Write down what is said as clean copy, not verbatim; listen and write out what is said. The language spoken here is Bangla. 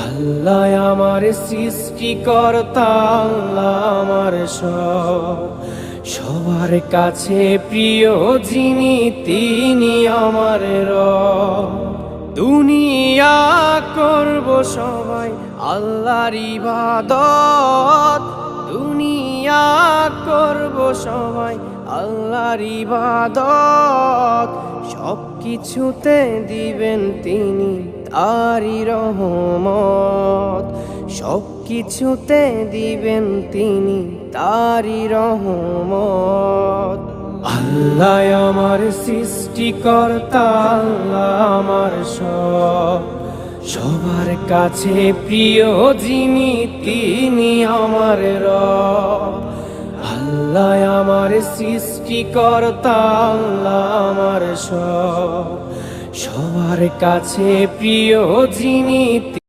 আল্লাহ আমার সৃষ্টিকর্তা, আল্লাহ আমার সবার কাছে প্রিয় যিনি তিনি আমার রব। দুনিয়া করব সবাই আল্লাহর ইবাদত, দুনিয়া করব সবাই আল্লাহর ইবাদত। সব কিছুতে দিবেন তিনি তারি রহমত, সব কিছুতে দিবেন তিনি তারি রহমত। আল্লাহ আমার সৃষ্টিকর্তা, আল্লাহ আমার সবার কাছে প্রিয় যিনি তিনি আমার রব। আল্লাহ আমার সৃষ্টিকর্তা, আল্লাহ আমার সবার কাছে প্রিয় যিনি